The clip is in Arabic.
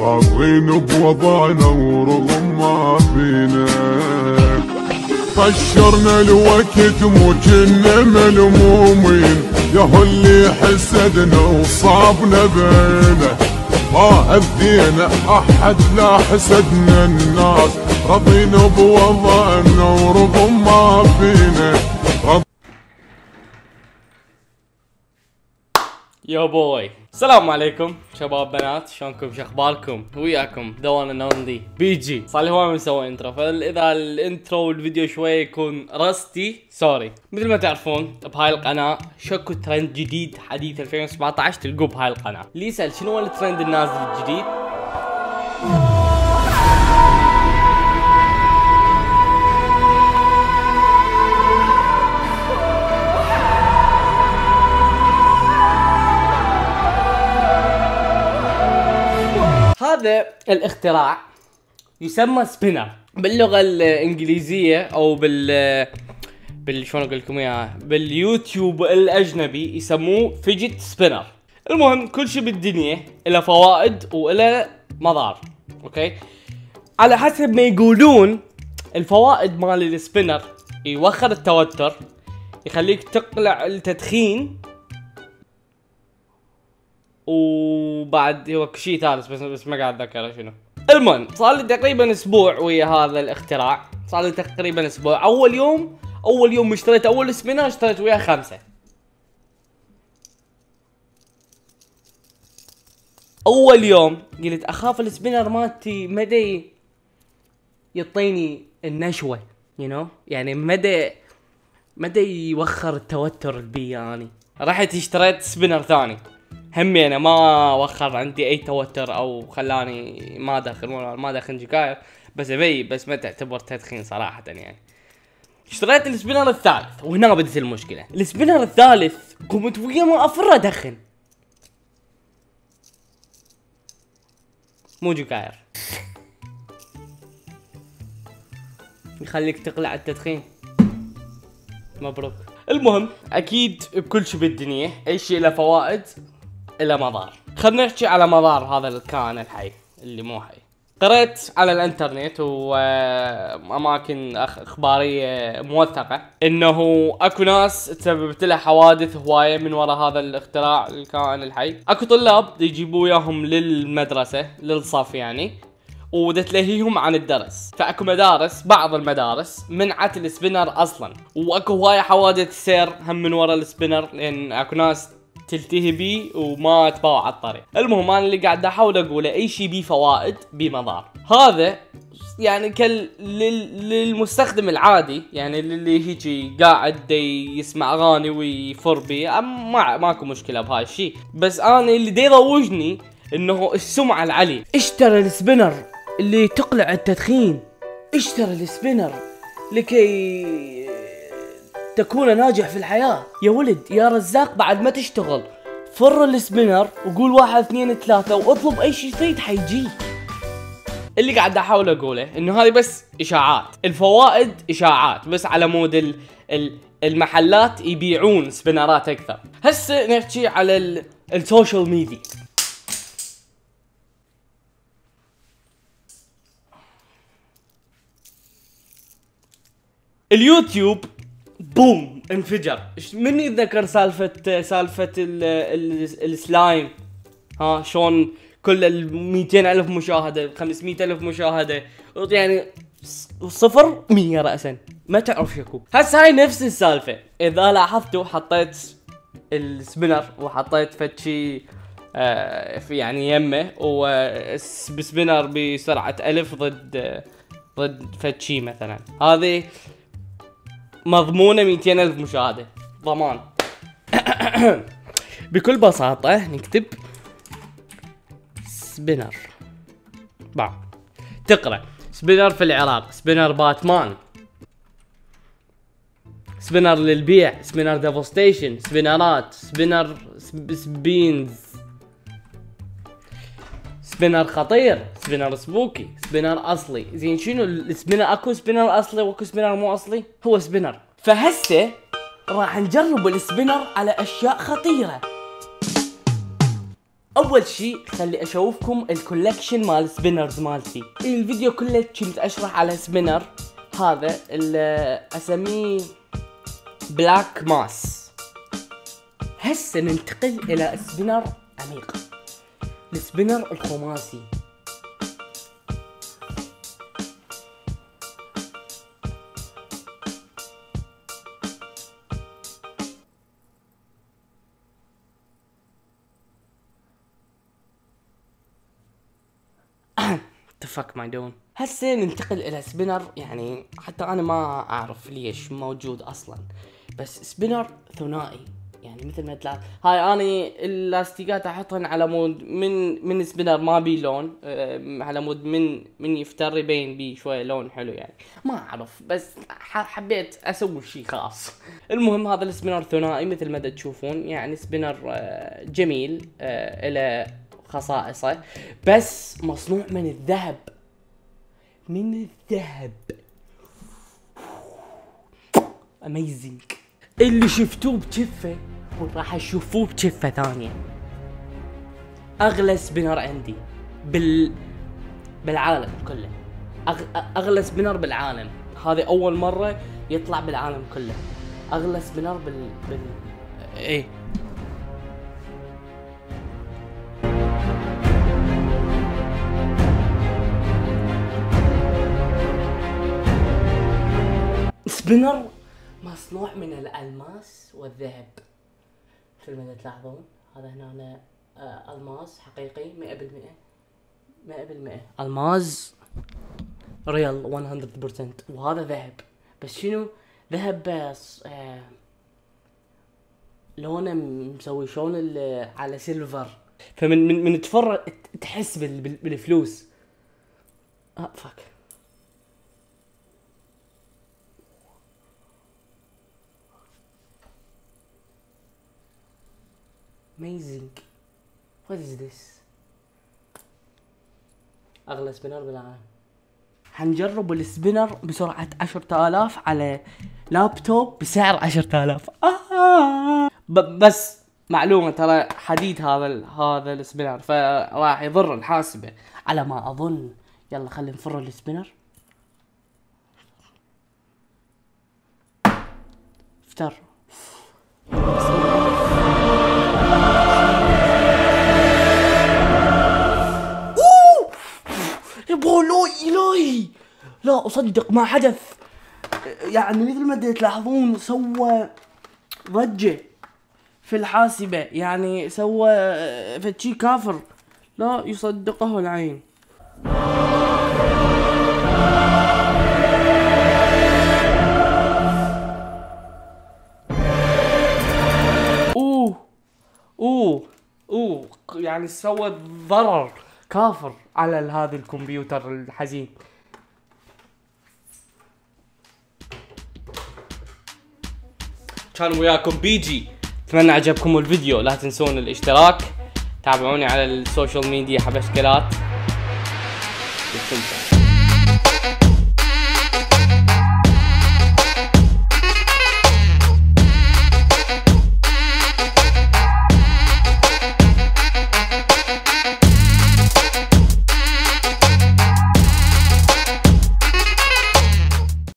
راضين بوضعنا ورغم ما فينا. خشرنا الوقت مو كنا ملمومين، ياهو اللي حسدنا وصابنا بينه. ما أذينا أحد لا حسدنا الناس، رضينا بوضعنا ورغم ما فينا. يو بوي، السلام عليكم شباب بنات، شلونكم شخباركم؟ وياكم دوان النوندي بيجي. صار لي هواي مسوي انترو، فاذا الانترو والفيديو شوي يكون رستي سوري. مثل ما تعرفون بهاي القناه شكو ترند جديد حديث 2017 تلقوه بهاي القناه. اللي يسال شنو هو الترند النازل الجديد، هذا الاختراع يسمى سبينر باللغة الانجليزية او شلون اقول لكم اياها، باليوتيوب الاجنبي يسموه فيجيت سبينر. المهم كل شيء بالدنيا له فوائد وله مضار، اوكي؟ على حسب ما يقولون الفوائد مال السبينر يوخر التوتر، يخليك تقلع التدخين، وبعد هو شيء ثالث بس ما قاعد اتذكر شنو. المهم صار لي تقريبا اسبوع ويا هذا الاختراع، صار لي تقريبا اسبوع. اول يوم اشتريت اول سبينر، اشتريت وياه 5. اول يوم قلت اخاف السبينر مالتي مدى يعطيني النشوه، يعني مدى يوخر التوتر البي. يعني رحت اشتريت سبينر ثاني، همي انا ما وخر عندي اي توتر او خلاني ما داخل جكاير، بس ما تعتبر تدخين صراحه. يعني اشتريت السبينر الثالث، وهنا بدت المشكله. السبينر الثالث قمت ويا ما افر ادخن، مو جكاير، يخليك تقلع التدخين. مبروك. المهم اكيد بكل شيء بالدنيا اي شيء له فوائد إلا مضار. خلنا نحكي على مضار هذا الكائن الحي اللي مو حي. قرأت على الانترنت واماكن اخباريه موثقه انه اكو ناس تسببت لها حوادث هوايه من وراء هذا الاختراع الكائن الحي. اكو طلاب يجيبوا وياهم للمدرسه للصف يعني، وتلهيهم عن الدرس. فاكو بعض المدارس منعت السبينر اصلا، واكو هوايه حوادث سير هم من وراء السبينر، لان اكو ناس تلتهي بي وما تباوع على الطريق. المهم انا اللي قاعد احاول اقوله اي شيء بيه فوائد بيه مضار. هذا يعني للمستخدم العادي، يعني اللي هيجي قاعد يسمع اغاني ويفر بيه، ماكو مشكله بهاي الشيء. بس انا اللي يروجني انه السمعه العلي. اشترى السبينر اللي تقلع التدخين، اشترى السبينر لكي تكون ناجح في الحياة. يا ولد يا رزاق، بعد ما تشتغل فر السبينر وقول 1 2 3 واطلب اي شيء تريد حيجيك. اللي قاعد احاول اقوله انه هذه بس اشاعات، الفوائد اشاعات بس على مود المحلات يبيعون سبينرات اكثر. هسه نحكي على السوشيال ميديا. اليوتيوب بوم انفجر. من يتذكر سالفة السلايم؟ ها شلون كل 200,000 مشاهدة 500,000 مشاهدة، يعني 0-100 رأسا، ما تعرف شكو. هسه هاي نفس السالفة. اذا لاحظتوا حطيت السبينر وحطيت فتشي في يعني يمه، وسبينر بسرعة 1000 ضد فتشي مثلا، هذه مضمونة 200,000 مشاهدة ضمان. بكل بساطة نكتب سبينر، تقرأ سبينر في العراق، سبينر باتمان، سبينر للبيع، سبينر ديفوستيشن، سبينرات، سبينر سبينز، سبينر خطير، سبينر سبوكي، سبينر اصلي. زين شنو السبينر؟ اكو سبينر اصلي واكو سبينر مو اصلي، هو سبينر. فهسه راح نجرب السبينر على اشياء خطيرة. اول شي خلي اشوفكم الكولكشن مال سبينرز مالتي. الفيديو كله كنت اشرح على سبينر هذا اللي اسميه بلاك ماس. هسه ننتقل الى سبينر عميق، السبينر الخماسي. fuck my doing. هسه ننتقل الى سبينر يعني حتى انا ما اعرف ليش موجود اصلا، بس سبينر ثنائي يعني مثل ما تلاحظ. هاي اني اللاستيكات احطهن على مود من سبينر ما بي لون، على مود من يفتر يبين بي شويه لون حلو يعني ما اعرف، بس حبيت اسوي شيء خاص. المهم هذا السبينر ثنائي مثل ما تشوفون، يعني سبينر جميل الى خصائصه، بس مصنوع من الذهب. من الذهب اميزنج. اللي شفتوه بجفة وراح تشوفوه بجفة ثانية. اغلى سبينر عندي بالعالم كله، اغلى سبينر بالعالم. هذه اول مرة يطلع بالعالم كله اغلى سبينر ايه. سبينر مصنوع من الألماس والذهب مثل ما تلاحظون. هذا هنا ألماس حقيقي 100% ألماس ريال 100%، وهذا ذهب. بس شنو ذهب لونه مسوي شلون على سيلفر، فمن تفرج تحس بالفلوس. فاك amazing. what is this؟ اغلى سبينر بالعالم. حنجرب السبينر بسرعة 10,000 على لابتوب بسعر 10,000. بس معلومة ترى حديد هذا السبينر، فراح يضر الحاسبة على ما اظن. يلا خلي نفر السبينر. افتر لا إلهي لا أصدق ما حدث. يعني مثل ما تلاحظون سوى ضجة في الحاسبة، يعني سوى فتشي كافر لا يصدقه العين. يعني سوى ضرر كافر على هذا الكمبيوتر الحزين. كان وياكم بيجي، اتمنى عجبكم الفيديو. لا تنسون الاشتراك، تابعوني على السوشيال ميديا حبشكلات.